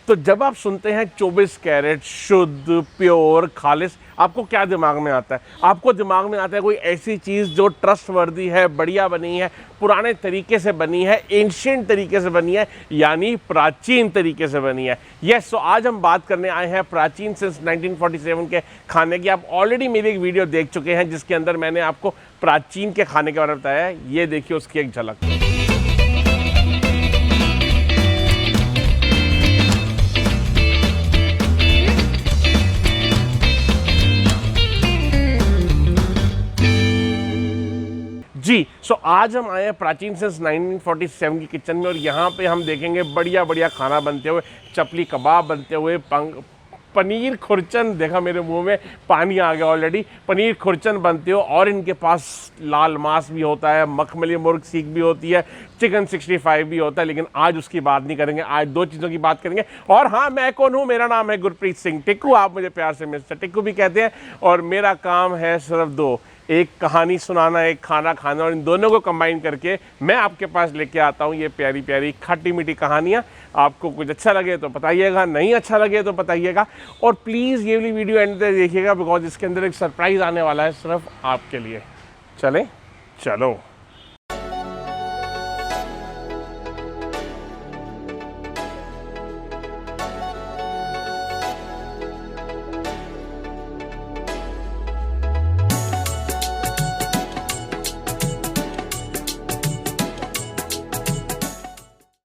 तो जब आप सुनते हैं 24 कैरेट शुद्ध प्योर खालिश, आपको क्या दिमाग में आता है? आपको दिमाग में आता है कोई ऐसी चीज़ जो ट्रस्टवर्दी है, बढ़िया बनी है, पुराने तरीके से बनी है, एंशिएंट तरीके से बनी है, यानी प्राचीन तरीके से बनी है। यस, तो आज हम बात करने आए हैं प्राचीन सिंस 1947 के खाने की। आप ऑलरेडी मेरी एक वीडियो देख चुके हैं जिसके अंदर मैंने आपको प्राचीन के खाने के बारे में बताया है। ये देखिए उसकी एक झलक। जी, सो आज हम आए हैं प्राचीन सिंस 1947 की किचन में और यहाँ पे हम देखेंगे बढ़िया बढ़िया खाना बनते हुए, चपली कबाब बनते हुए, पनीर खुरचन, देखा मेरे मुंह में पानी आ गया ऑलरेडी, पनीर खुरचन बनते हो और इनके पास लाल मांस भी होता है, मखमली मुर्ग सीख भी होती है, चिकन 65 भी होता है। लेकिन आज उसकी बात नहीं करेंगे, आज दो चीज़ों की बात करेंगे। और हाँ, मैं कौन हूँ? मेरा नाम है गुरप्रीत सिंह टिक्कू, आप मुझे प्यार से मिस्टर टिक्कू भी कहते हैं। और मेरा काम है सिर्फ दो, एक कहानी सुनाना, एक खाना खाना, और इन दोनों को कंबाइन करके मैं आपके पास लेके आता हूँ ये प्यारी प्यारी खट्टी मीठी कहानियाँ। आपको कुछ अच्छा लगे तो बताइएगा, नहीं अच्छा लगे तो बताइएगा, और प्लीज़ ये वाली वीडियो एंड तक देखिएगा बिकॉज इसके अंदर एक सरप्राइज़ आने वाला है सिर्फ आपके लिए। चलें, चलो।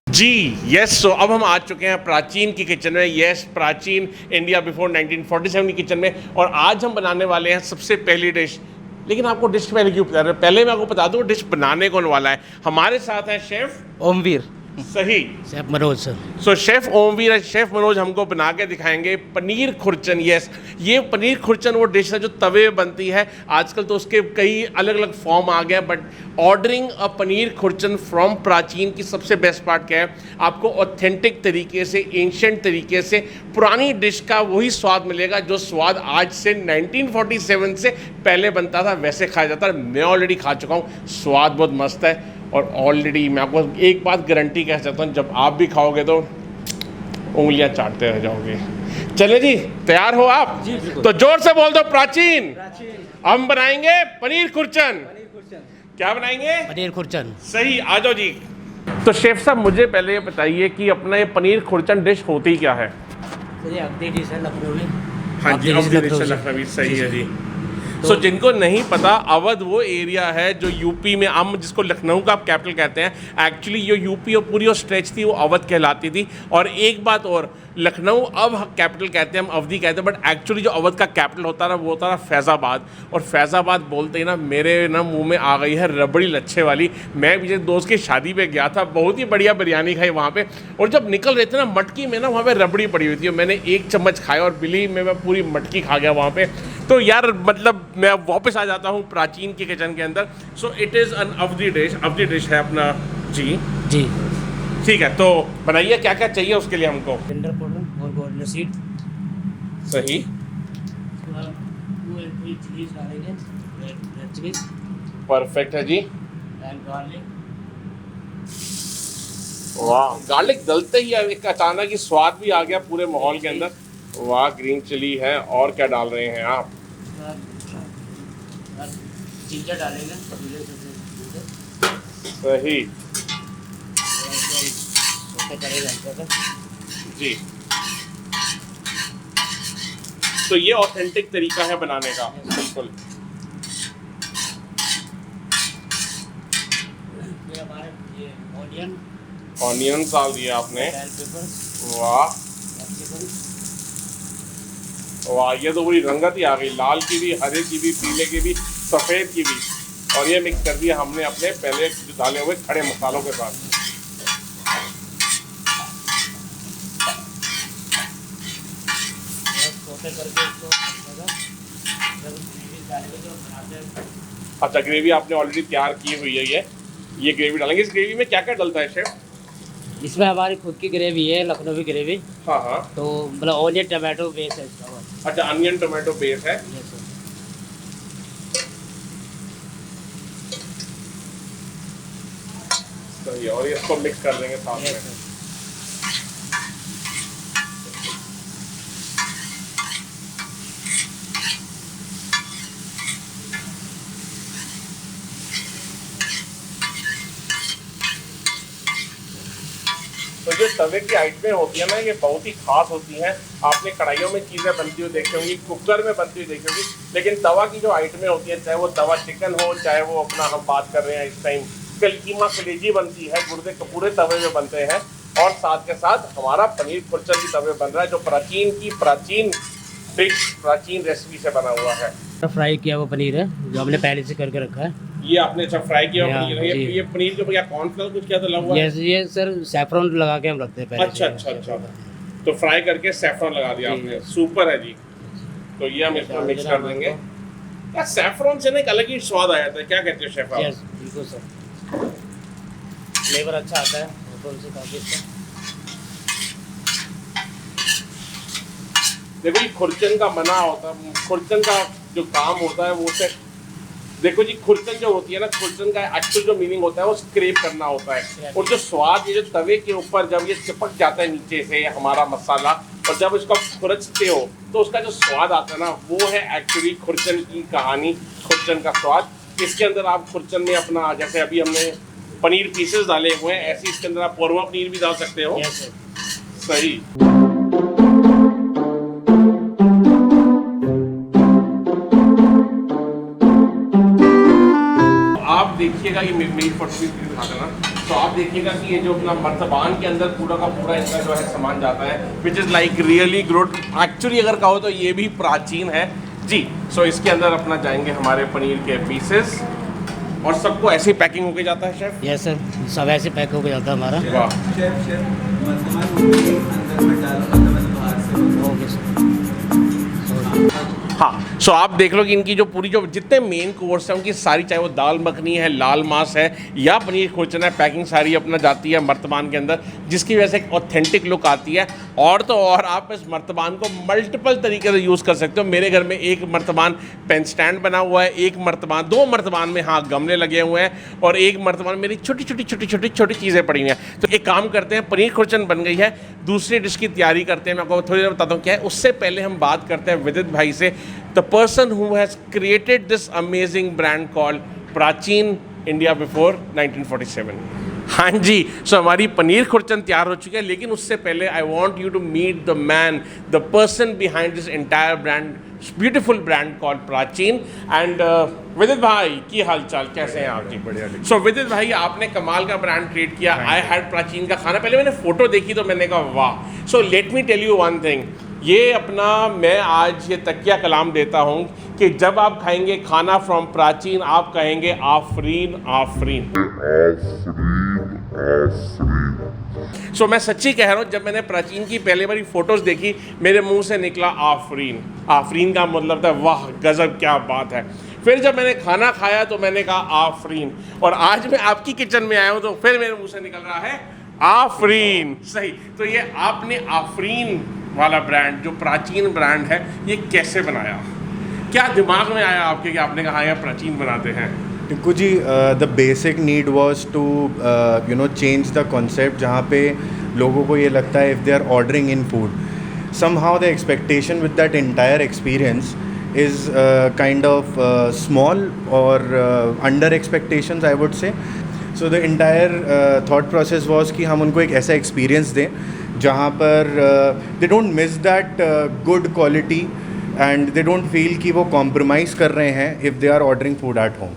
जी यस, सो अब हम आ चुके हैं प्राचीन की किचन में। यस, प्राचीन इंडिया बिफोर 1947 की किचन में। और आज हम बनाने वाले हैं सबसे पहली डिश। लेकिन आपको डिश पहले क्यों बता रहे हैं? पहले मैं आपको बता दूं डिश बनाने कौन वाला है। हमारे साथ है शेफ ओमवीर, सही, chef Manoj sir. So chef Omvir है, शेफ मनोज हमको बना के दिखाएंगे पनीर खुरचन। यस, ये पनीर खुरचन वो डिश है जो तवे पे बनती है। आजकल तो उसके कई अलग अलग फॉर्म आ गए, but ordering a paneer khurchan from Prachin की सबसे बेस्ट पार्ट क्या है? आपको ऑथेंटिक तरीके से, एंशिएंट तरीके से पुरानी डिश का वही स्वाद मिलेगा जो स्वाद आज से 1947 से पहले बनता था वैसे खाया जाता है। मैं ऑलरेडी खा चुका हूँ, स्वाद बहुत मस्त है। और ऑलरेडी मैं आपको एक बात गारंटी कह सकता हूँ, जब आप भी खाओगे तो उंगलियां चाटते रह जाओगे। चले जी, तैयार हो आप? जी, तो जोर से बोल दो, प्राचीन। हम बनाएंगे पनीर खुरचन। क्या बनाएंगे? पनीर खुरचन। सही, आ जाओ जी। तो शेफ साहब मुझे पहले ये बताइए कि अपना ये पनीर खुरचन डिश होती क्या है? सर ये अवधी डिश है, लखनवी। हाँ जी, अवधी डिश है, लखनवी, सही है जी। सो जिनको नहीं पता, अवध वो एरिया है जो यूपी में, हम जिसको लखनऊ का कैपिटल कहते हैं, एक्चुअली ये यूपी और पूरी स्ट्रेच थी वो अवध कहलाती थी। और एक बात और, लखनऊ अब कैपिटल कहते हैं, हम अवधी कहते हैं, बट एक्चुअली जो अवध का कैपिटल होता है ना वो होता है फैज़ाबाद। और फैज़ाबाद बोलते ही ना मेरे ना मुंह में आ गई है रबड़ी लच्छे वाली। मैं पीछे दोस्त की शादी पे गया था, बहुत ही बढ़िया बिरयानी खाई वहाँ पे, और जब निकल रहे थे ना मटकी में ना वहाँ पे रबड़ी पड़ी हुई थी। मैंने एक चम्मच खाया और बिलीव में मैं पूरी मटकी खा गया वहाँ पे। तो यार मतलब मैं वापस आ जाता हूँ प्राचीन के किचन के अंदर। So it is an Awadhi dish, Awadhi dish है अपना। जी जी, ठीक है, तो बनाइए क्या क्या चाहिए उसके लिए हमको। टेंडर पाउडर और कोरिएंडर सीड। सही, 2 and 3 चिलीज डालेंगे, रेड चिलीज परफेक्ट है जी। And garlic. वाह, गार्लिक डलते ही एक अचानक ही स्वाद भी आ गया पूरे माहौल के अंदर। वाह, ग्रीन चिली है। और क्या डाल रहे हैं आप? जिंजर डालेंगे, सही करेगा जी। तो ये ऑथेंटिक तरीका है बनाने का, बिल्कुल। ये हमारे ये ऑनियन डाल दिया आपने। वाह वाह, ये तो पूरी रंगत ही आ गई, लाल की भी, हरे की भी, पीले की भी, सफ़ेद की भी। और ये मिक्स कर दिया हमने अपने पहले डाले हुए खड़े मसालों के साथ। अच्छा, ग्रेवी आपने ऑलरेडी तैयार की हुई है। ये ग्रेवी डालेंगे। इस ग्रेवी में क्या क्या डलता है शेफ? इसमें हमारी खुद की ग्रेवी है, लखनवी ग्रेवी। हाँ हाँ, तो मतलब ऑनियन टमाटो बेस है इसका। अच्छा, अनियन टोमेटो बेस है। सही है, और इसको मिक्स कर देंगे साथ में। तो जो तवे की आइटमें होती है ना, ये बहुत ही खास होती हैं। आपने कढ़ाइयों में चीज़ें बनती हुई देखी होंगी, कुकर में बनती हुई देखी होंगी, लेकिन तवा की जो आइटमें होती हैं, चाहे वो तवा चिकन हो, चाहे वो अपना हम बात कर रहे हैं इस टाइम कीमा कलेजी बनती है, गुर्दे पूरे तवे में बनते हैं। और साथ के साथ हमारा पनीर खुरचन भी तवे बन रहा है, जो प्राचीन डिश, प्राचीन रेसिपी से बना हुआ है। फ्राई किया हुआ पनीर है जो हमने पहले से करके रखा है। ये आपने अच्छा फ्राई किया हुआ हाँ, पनीर है। जी। ये पनीर के ऊपर क्या कॉर्नफ्लोर कुछ क्या तो लगा हुआ है? ये सर सैफरन लगा के हम रखते हैं पहले अच्छा से। अच्छा अच्छा, तो फ्राई करके सैफरन लगा दिया जी। आपने, सुपर है जी। तो ये हम इसको मिक्स कर देंगे। यार सैफरन से ना एक अलग ही स्वाद आ जाता है, क्या कहते हो शेफ आप? यस बिल्कुल सर, फ्लेवर अच्छा आता है सैफरन से काफी अच्छा। देखो ये खुरचन का बना होता है, खुरचन का जो काम होता है वो से देखो जी, खुरचन जो होती है ना, खुरचन का एक्चुअल जो मीनिंग होता है वो स्क्रैप करना होता है। और जो स्वाद, ये जो तवे के ऊपर जब ये चिपक जाता है नीचे से हमारा मसाला, और जब इसको खुरचते हो तो उसका जो स्वाद आता है ना, वो है एक्चुअली खुरचन की कहानी, खुरचन का स्वाद। इसके अंदर आप खुरचन में अपना, जैसे अभी हमने पनीर पीसेस डाले हुए हैं, ऐसे इसके अंदर आप पौरवा पनीर भी डाल सकते हो। Yes sir. सही। आप देखिएगा ये मेरी फोटो भी दिखा देना। तो आप देखिएगा कि ये जो अपना मर्तबान के अंदर पूरा का पूरा इसका जो है सामान जाता है, which is like really good. Actually अगर कहो तो ये भी प्राचीन है जी। सो इसके अंदर अपना जाएंगे हमारे पनीर के पीसेस, और सबको ऐसे ही पैकिंग होके जाता है शेफ। यस सर, सब ऐसे पैक होकर जाता है हमारा। वाह, ओके सर। हाँ। सो आप देख लो कि इनकी जो पूरी जो जितने मेन कोर्स हैं उनकी सारी, चाहे वो दाल मखनी है, लाल मांस है या पनीर खुरचन है, पैकिंग सारी अपना जाती है मर्तबान के अंदर, जिसकी वजह से एक ऑथेंटिक लुक आती है। और तो और आप इस मर्तबान को मल्टीपल तरीके से यूज़ कर सकते हो। मेरे घर में एक मर्तबान पेन स्टैंड बना हुआ है, एक मर्तबान, दो मर्तबान में हाँ गमले लगे हुए हैं, और एक मर्तबान मेरी छोटी छोटी चीज़ें पड़ी हुई हैं। तो एक काम करते हैं, पनीर खुरचन बन गई है, दूसरी डिश की तैयारी करते हैं। मैं आपको थोड़ी देर बताता हूँ क्या है। उससे पहले हम बात करते हैं विदित भाई से, the person who has created this amazing brand called प्राचीन इंडिया बिफोर 1947। हाँ जी, सो हमारी पनीर खुरचन तैयार हो चुकी है, लेकिन उससे पहले I want you to meet the man, the person behind this entire brand, beautiful brand called Prachin. And Vidit भाई की हाल चाल, कैसे हैं आप जी? बढ़िया। सो विदित भाई, आपने कमाल का ब्रांड क्रिएट किया। आई हैड प्राचीन का खाना, पहले मैंने फोटो देखी तो मैंने कहा वाह। So let me tell you one thing, ये अपना मैं आज ये तकिया कलाम देता हूँ कि जब आप खाएंगे खाना फ्रॉम प्राचीन, आप कहेंगे आफरीन आफरीन। सो मैं सच्ची कह रहा हूँ, जब मैंने प्राचीन की पहले बारी फोटोज़ देखी, मेरे मुंह से निकला आफरीन। आफरीन का मतलब था वाह गजब, क्या बात है। फिर जब मैंने खाना खाया तो मैंने कहा आफरीन, और आज मैं आपकी किचन में आया हूँ तो फिर मेरे मुंह से निकल रहा है आफरीन। सही। तो ये आपने आफरीन वाला ब्रांड, जो प्राचीन ब्रांड है, ये कैसे बनाया? क्या दिमाग में आया आपके कि आपने कहा यार प्राचीन बनाते हैं? Tikku ji, the basic need was to change the concept, जहाँ पे लोगों को ये लगता है if they are ordering in food, somehow the expectation with that entire experience is kind of small or under expectations, I would say. So the entire thought process was कि हम उनको एक ऐसा experience दें जहाँ पर they don't miss that good quality and they don't feel कि वो compromise कर रहे हैं if they are ordering food at home.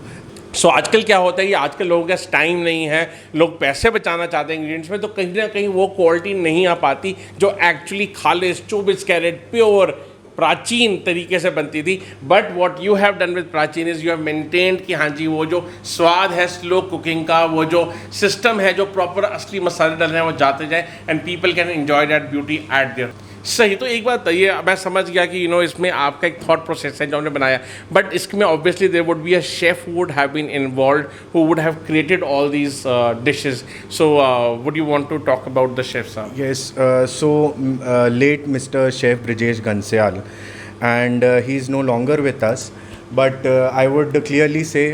सो आजकल क्या होता है, ये आजकल लोगों के पास टाइम नहीं है, लोग पैसे बचाना चाहते हैं इंग्रेडिएंट्स में, तो कहीं ना कहीं वो क्वालिटी नहीं आ पाती जो एक्चुअली खालिश 24 कैरेट प्योर प्राचीन तरीके से बनती थी। But what you have done with प्राचीन इज़ यू हैव मेंटेन्ड कि हाँ जी, वो जो स्वाद है स्लो कुकिंग का, वो जो सिस्टम है, जो प्रॉपर असली मसाले डल रहे हैं वो जाते जाए, and people can enjoy that beauty eight there. सही। तो एक बात बताइए, मैं समझ गया कि इसमें आपका एक थॉट प्रोसेस है जो हमने बनाया, बट इसमें obviously there would be a chef would have been involved who would have created all these dishes. So would you want to talk about the chef साहब? Yes, late Mr. Chef Brijesh Gansyal, and he is no longer with us. But I would clearly say,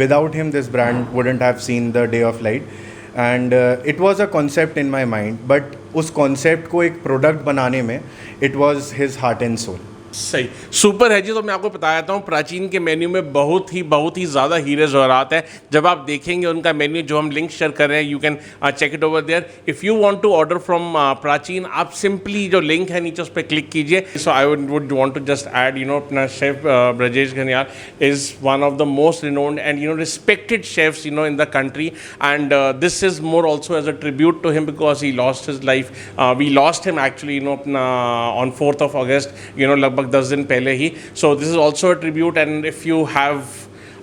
without him, this brand wouldn't have seen the day of light. And it was a concept in my mind, but उस concept को एक product बनाने में, it was his heart and soul. सही, super है जी। तो मैं आपको बताया था हूँ, प्राचीन के मेन्यू में बहुत ही ज़्यादा हीरे ज़वाहरात है। जब आप देखेंगे उनका मेन्यू, जो हम लिंक शेयर कर रहे हैं, you can check it over there. If you want to order from Prachin, आप सिंपली जो लिंक है नीचे उस पर क्लिक कीजिए। So I would want to just add, you know, अपना chef Brajesh Ghaniyal is one of the most renowned and you know respected chefs you know in the country, and this is more also as a tribute to him because he lost his life. We lost him actually you know अपना on 4th of August, you know लगभग 10 दिन पहले ही। So this is also a tribute, and if you have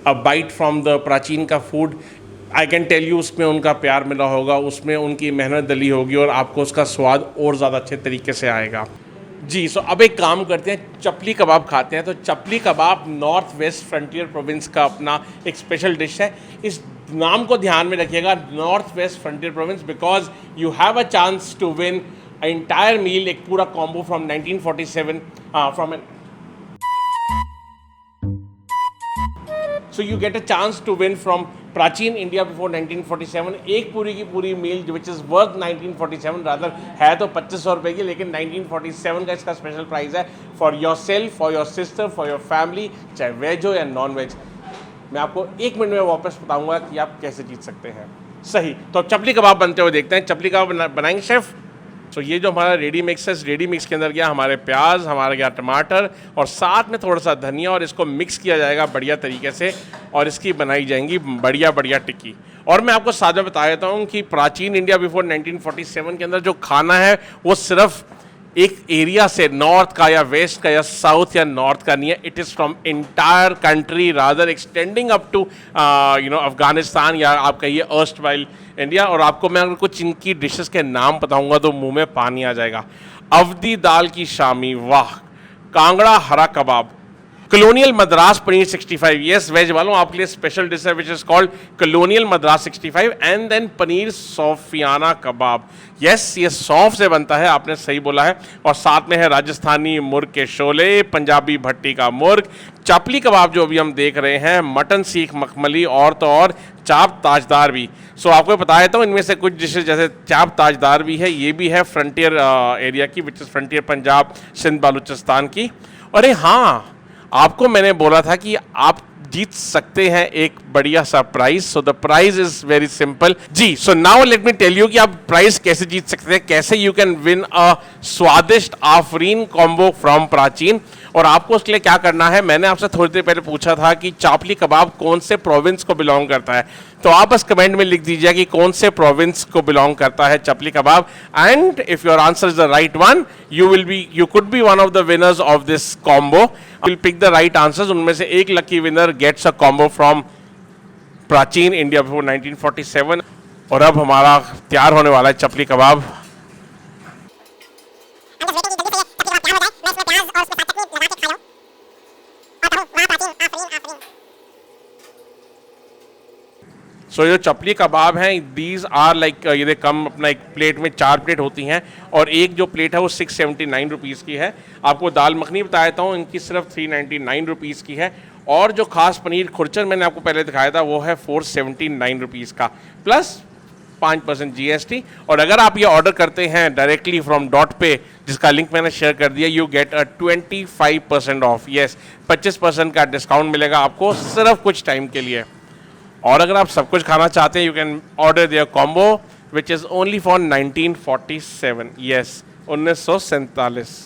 a bite from the Prachin का food, I can tell you उसमें उनका प्यार मिला होगा, उसमें उनकी मेहनत डली होगी और आपको उसका स्वाद और ज़्यादा अच्छे तरीके से आएगा जी। सो अब एक काम करते हैं, चपली कबाब खाते हैं। तो चपली कबाब नॉर्थ वेस्ट फ्रंटियर प्रोविंस का अपना एक स्पेशल डिश है। इस नाम को ध्यान में रखिएगा, North West Frontier Province, because you have a chance to win entire meal, एक पूरा combo from 1947 from an, so you get a chance to win from Prachin India before 1947, एक पूरी की पूरी meal which is worth 1947, rather है तो 2500 रुपये की, लेकिन 1947 का इसका स्पेशल प्राइस है for yourself, for your sister, for your family, चाहे वेज हो या नॉन वेज। मैं आपको 1 मिनट में वापस बताऊंगा कि आप कैसे जीत सकते हैं। सही, तो अब चपली कबाब बनते हुए देखते हैं। चपली कबाब बनाएंगे शेफ़। तो ये जो हमारा रेडी मिक्स है, इस रेडी मिक्स के अंदर गया हमारे प्याज, हमारा गया टमाटर और साथ में थोड़ा सा धनिया, और इसको मिक्स किया जाएगा बढ़िया तरीके से और इसकी बनाई जाएंगी बढ़िया बढ़िया टिक्की। और मैं आपको साथ में बता देता हूँ कि प्राचीन इंडिया बिफोर 1947 के अंदर जो खाना है वो सिर्फ एक एरिया से, नॉर्थ का या वेस्ट का या साउथ या नॉर्थ का नहीं है, it is from entire country, rather extending up to you know Afghanistan या आप कहिए अर्स्ट वाइल इंडिया। और आपको मैं अगर कुछ इनकी डिशेस के नाम बताऊंगा तो मुंह में पानी आ जाएगा। अवधी दाल की शामी, वाह। कांगड़ा हरा kebab, colonial Madras paneer 65, yes veg वालों आपके लिए स्पेशल डिश है which is called colonial Madras 65, and then paneer Saufiyana kebab, yes ये सौंफ से बनता है, आपने सही बोला है। और साथ में है राजस्थानी मुर्ग के शोले, पंजाबी भट्टी का मुर्ग, चपली कबाब जो अभी हम देख रहे हैं, मटन सीख मखमली, और तो और चाप ताजदार भी। सो आपको बता देता हूँ इनमें से कुछ डिशेज, जैसे चाप ताजदार भी है, ये भी है फ्रंटियर एरिया की, which is frontier Punjab Sindh Balochistan की। अरे हाँ, आपको मैंने बोला था कि आप जीत सकते हैं एक बढ़िया सा prize. So the prize is very simple जी। So now let me tell you कि आप प्राइज कैसे जीत सकते हैं, कैसे यू कैन विन अ स्वादिष्ट आफरीन कॉम्बो फ्रॉम प्राचीन। और आपको उसके लिए क्या करना है, मैंने आपसे थोड़ी देर पहले पूछा था कि चपली कबाब कौन से प्रोविंस को बिलोंग करता है, तो आप बस कमेंट में लिख दीजिए कि कौन से प्रोविंस को बिलोंग करता है chapli kebab, and if your answer is the right one, you could be one of the winners of this combo. We'll pick the right answers. उनमें से एक lucky winner gets a combo from प्राचीन India before 1947। और अब हमारा तैयार होने वाला है चपली कबाब। सो जो चपली कबाब हैं, दीज आर लाइक, ये कम अपना एक प्लेट में 4 प्लेट होती हैं, और एक जो प्लेट है वो 679 रुपीज़ की है। आपको दाल मखनी बता देता हूँ, इनकी सिर्फ 399 रुपीज़ की है। और जो खास पनीर खुरचन मैंने आपको पहले दिखाया था वो है 479 रुपीज़ का, प्लस 5% GST। और अगर आप ये ऑर्डर करते हैं डायरेक्टली फ्रॉम डॉट पे, जिसका लिंक मैंने शेयर कर दिया, you get a 25% of, yes 25% का डिस्काउंट मिलेगा आपको सिर्फ कुछ टाइम के लिए। और अगर आप सब कुछ खाना चाहते हैं, you can order their combo which is only for 1947, yes 1947।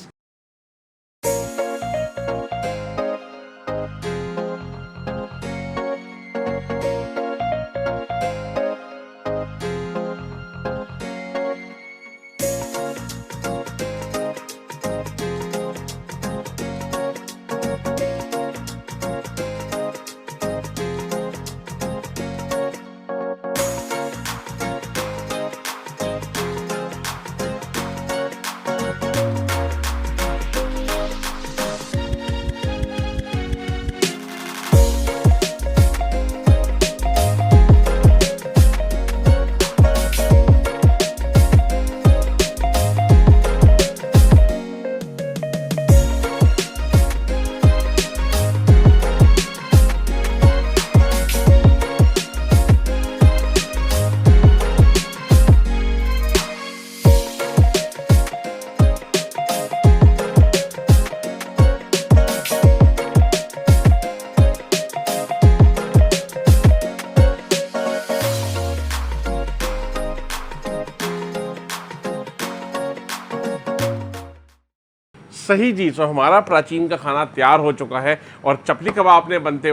सही जी। सो हमारा प्राचीन का खाना तैयार हो चुका है और चपली कबाब आपने बनते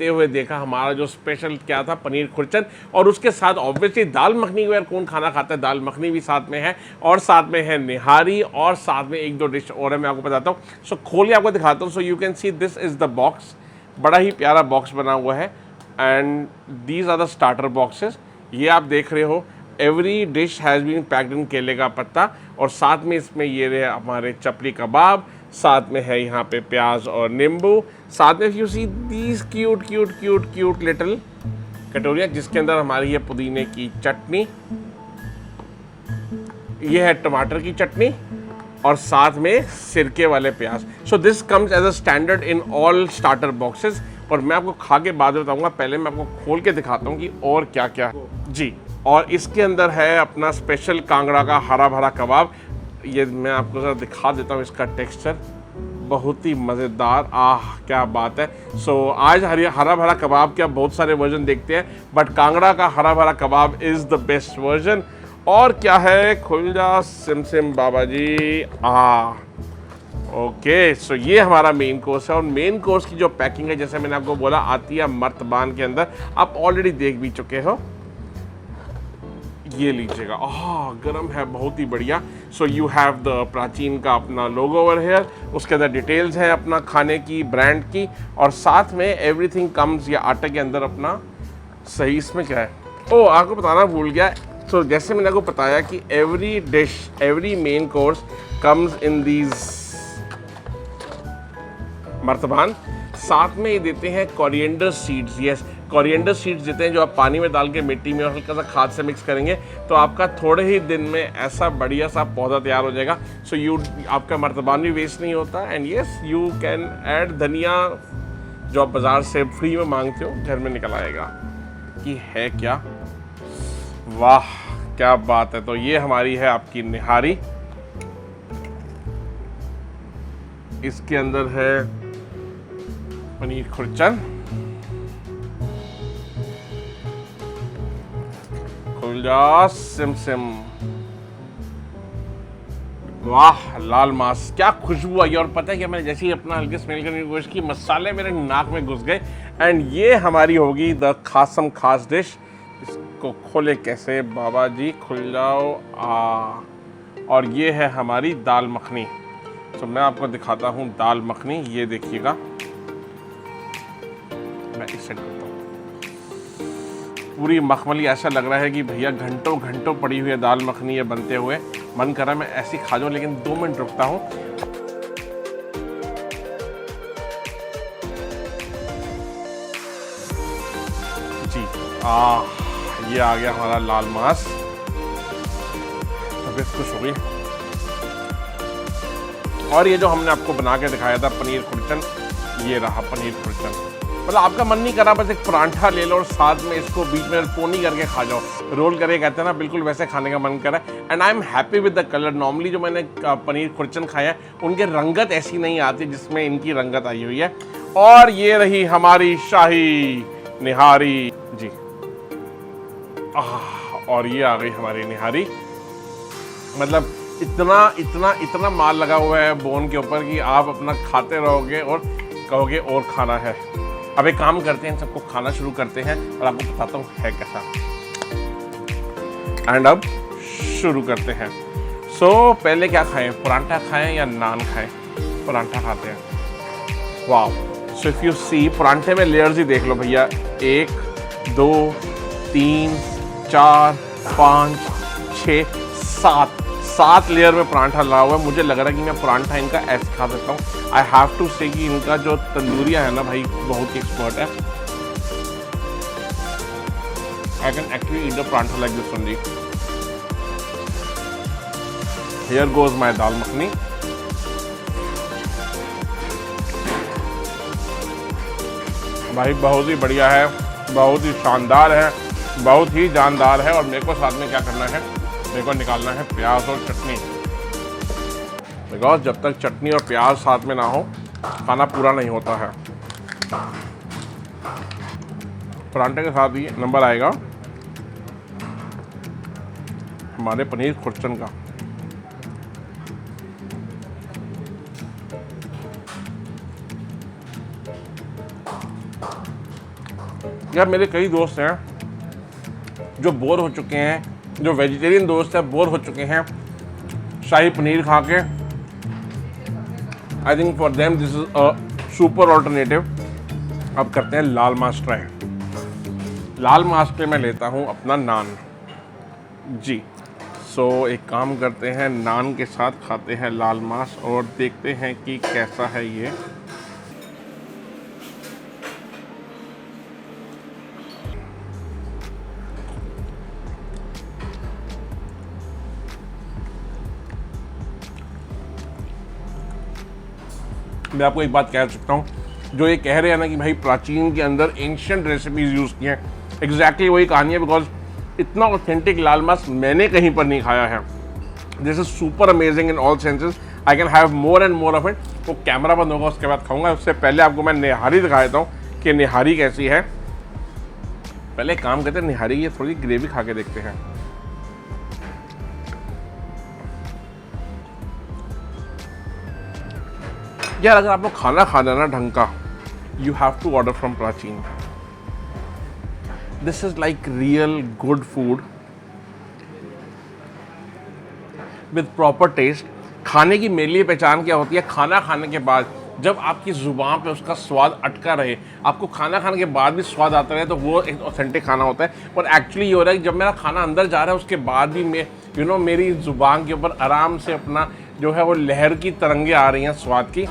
हुए देखा, हमारा जो स्पेशल क्या था पनीर खुरचन, और उसके साथ ऑब्वियसली दाल मखनी को यार कौन खाना खाता है, दाल मखनी भी साथ में है, और साथ में है निहारी, और साथ में एक दो डिश और है मैं आपको बताता हूँ। सो खोल के आपको दिखाता हूँ। So you can see this is the box, बड़ा ही प्यारा बॉक्स बना हुआ है, and these are the starter boxes. ये आप देख रहे हो, every dish has been packed in केले का पत्ता, और साथ में इसमें ये रहे हमारे चपली कबाब, साथ में है यहाँ पे प्याज और नींबू, साथ में you see these cute little कटोरियाँ जिसके अंदर हमारी है पुदीने की चटनी, ये है टमाटर की चटनी, और साथ में सिरके वाले प्याज। So this comes as a standard in all starter boxes, और मैं आपको खा के बाद बताऊंगा। पहले मैं आपको खोल के दिखाता हूँ कि और क्या क्या जी। और इसके अंदर है अपना स्पेशल कांगड़ा का हरा भरा कबाब। ये मैं आपको ज़रा दिखा देता हूँ इसका टेक्सचर, बहुत ही मज़ेदार, आह क्या बात है। सो आज हरा भरा कबाब के आप बहुत सारे वर्जन देखते हैं, बट कांगड़ा का हरा भरा कबाब इज़ द बेस्ट वर्जन। और क्या है, खुल जा सिम बाबा जी, ओके। सो ये हमारा मेन कोर्स है, और मेन कोर्स की जो पैकिंग है जैसे मैंने आपको बोला आती है मर्तबान के अंदर, आप ऑलरेडी देख भी चुके हो। ये लीजिएगा, गरम है, बहुत ही बढ़िया। So you have the Prachin का अपना लोगो ओवर हेयर, उसके अंदर डिटेल्स है अपना खाने की, ब्रांड की, और साथ में एवरीथिंग कम्स, या आटे के अंदर अपना सही इसमें क्या है, आपको बताना भूल गया। सो जैसे मैंने आपको बताया कि every dish, every main course comes in these martaban. साथ में ये देते हैं coriander seeds, yes coriander seeds देते हैं, जो आप पानी में डाल के मिट्टी में और हल्का सा खाद से मिक्स करेंगे तो आपका थोड़े ही दिन में ऐसा बढ़िया सा पौधा तैयार हो जाएगा। सो आपका मर्तबान भी वेस्ट नहीं होता, and yes you can add धनिया जो आप बाज़ार से फ्री में मांगते हो, घर में निकल आएगा। कि है क्या, वाह क्या बात है। तो ये हमारी है आपकी निहारी, इसके अंदर है पनीर खुरचन, खुल जा सिम, वाह लाल मांस, क्या खुशबू आई। और पता है क्या, मैंने जैसे ही अपना हल्के स्मेल करने की कोशिश की, मसाले मेरे नाक में घुस गए। एंड ये हमारी होगी द खासम खास डिश। इसको खोले कैसे बाबा जी, खुल जाओ। और ये है हमारी दाल मखनी। तो मैं आपको दिखाता हूँ दाल मखनी, ये देखिएगा, मैं इससे करता हूँ। पूरी मखमली, ऐसा लग रहा है कि भैया घंटों घंटों पड़ी हुई है दाल मखनी ये बनते हुए। मन कर रहा है मैं ऐसी खा जाऊँ, लेकिन 2 मिनट रुकता हूँ। जी ये आ गया हमारा लाल मांस, तबीयत खुश हो गई। और ये जो हमने आपको बना के दिखाया था पनीर खुरचन, ये रहा पनीर खुरचन। मतलब आपका मन नहीं करा बस एक परांठा ले लो और साथ में इसको बीच में पोनी करके खा जाओ, रोल करके कहते हैं ना, बिल्कुल वैसे खाने का मन करा। And I am happy with the colour. Normally जो मैंने पनीर खुरचन खाया है उनके रंगत ऐसी नहीं आती जिसमें इनकी रंगत आई हुई है। और ये रही हमारी शाही निहारी जी, और ये आ गई हमारी निहारी। मतलब इतना माल लगा हुआ है बोन के ऊपर कि आप अपना खाते रहोगे और कहोगे और खाना है। अब एक काम करते हैं, सबको खाना शुरू करते हैं और आपको बताता हूँ है कैसा। एंड अब शुरू करते हैं। सो पहले क्या खाएं, परांठा खाएं या नान खाएं? परांठा खाते हैं। वाह, सो इफ यू सी परांठे में लेयर्स ही देख लो भैया, 1 2 3 4 5 6 7 लेयर में परांठा लगा हुआ है। मुझे लग रहा है कि मैं परांठा इनका ऐसे खा सकता हूँ। आई हैव टू से कि इनका जो तंदूरिया है ना भाई, बहुत ही एक्सपर्ट है। I can actually eat the paratha like this only. Here goes my dal makhani. भाई बहुत ही बढ़िया है, बहुत ही शानदार है, बहुत ही जानदार है। और मेरे को साथ में क्या करना है, मेरे को निकालना है प्याज और चटनी। बिकॉज जब तक चटनी और प्याज साथ में ना हो खाना पूरा नहीं होता है। परांठे के साथ ही नंबर आएगा हमारे पनीर खुरचन का। यार मेरे कई दोस्त हैं जो बोर हो चुके हैं, जो वेजिटेरियन दोस्त हैं बोर हो चुके हैं शाही पनीर खा के। I think for them this is a super alternative. अब करते हैं लाल मांस ट्राई। लाल मांस पे मैं लेता हूँ अपना नान जी। सो एक काम करते हैं, नान के साथ खाते हैं लाल मांस और देखते हैं कि कैसा है ये। मैं आपको एक बात कह सकता हूँ, जो ये कह रहे हैं ना कि भाई प्राचीन के अंदर एंशिएंट रेसिपीज यूज़ की हैं, एग्जैक्टली वही कहानी है। बिकॉज इतना ऑथेंटिक लाल मांस मैंने कहीं पर नहीं खाया है। This is super amazing in all senses. I can have more and more of it. वो कैमरा बंद होगा उसके बाद खाऊंगा। उससे पहले आपको मैं निहारी दिखा देता हूँ कि निहारी कैसी है। पहले एक काम करते हैं, निहारी की थोड़ी ग्रेवी खा के देखते हैं। यार अगर आपको खाना खाना ना ढंग का, you have to order from Prachin. This is like real good food with proper taste. खाने की मेरे लिए पहचान क्या होती है, खाना खाने के बाद जब आपकी ज़ुबान पे उसका स्वाद अटका रहे, आपको खाना खाने के बाद भी स्वाद आता रहे, तो वो एक ऑथेंटिक खाना होता है। और एक्चुअली ये हो रहा है कि जब मेरा खाना अंदर जा रहा है उसके बाद भी मैं मेरी ज़ुबान के ऊपर आराम से अपना जो है वो लहर की तरंगे आ रही हैं स्वाद की,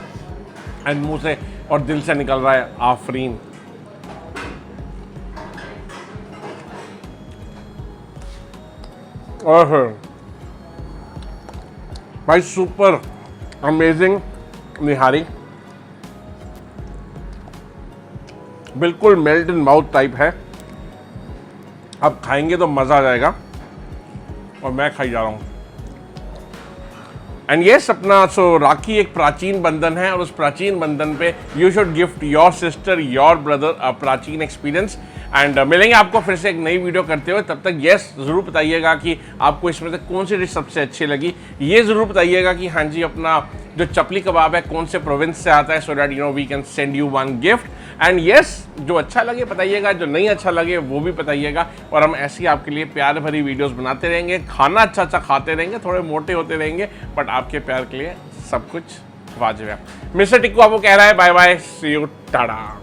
एंड मुंह से और दिल से निकल रहा है आफरीन। और भाई सुपर अमेजिंग निहारी, बिल्कुल मेल्ट इन माउथ टाइप है। आप खाएंगे तो मज़ा आ जाएगा। और मैं खाई जा रहा हूँ। एंड येस, अपना सो राखी एक प्राचीन बंधन है और उस प्राचीन बंधन पे you should gift your sister, your brother a Prachin experience. And मिलेंगे आपको फिर से एक नई वीडियो करते हुए। तब तक येस ज़रूर बताइएगा कि आपको इसमें से कौन सी डिश सबसे अच्छी लगी। ये ज़रूर बताइएगा कि हाँ जी, अपना जो चपली कबाब है कौन से प्रोविंस से आता है, so that we can send you one gift. And yes, जो अच्छा लगे बताइएगा, जो नहीं अच्छा लगे वो भी बताइएगा। और हम ऐसी आपके लिए प्यार भरी वीडियोस बनाते रहेंगे, खाना अच्छा अच्छा खाते रहेंगे, थोड़े मोटे होते रहेंगे, बट आपके प्यार के लिए सब कुछ वाजिब है। मिस्टर टिक्कू आपको कह रहा है bye bye, see you, Tata.